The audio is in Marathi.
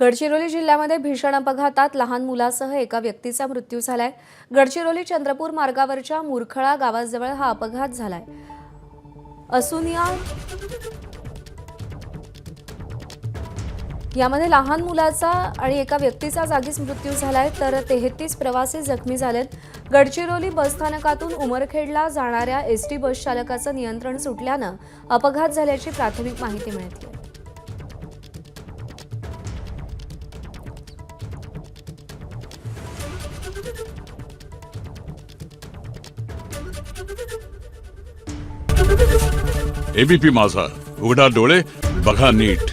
गडचिरोली जिल्ह्यामध्ये भीषण अपघातात लहान मुलासह एका व्यक्तीचा मृत्यू झालाय। गडचिरोली चंद्रपूर मार्गावरच्या मुरखळा गावाजवळ हा अपघात झालाय। यामध्ये लहान मुलाचा आणि एका व्यक्तीचा जागीच मृत्यू झालाय, तर 33 प्रवासी जखमी झालेत। गडचिरोली बसस्थानकातून उमरखेडला जाणाऱ्या एसटी बस चालकाचं नियंत्रण सुटल्यानं अपघात झाल्याची प्राथमिक माहिती मिळते। एबीपी माझा, उघडा डोळे बघा नीट।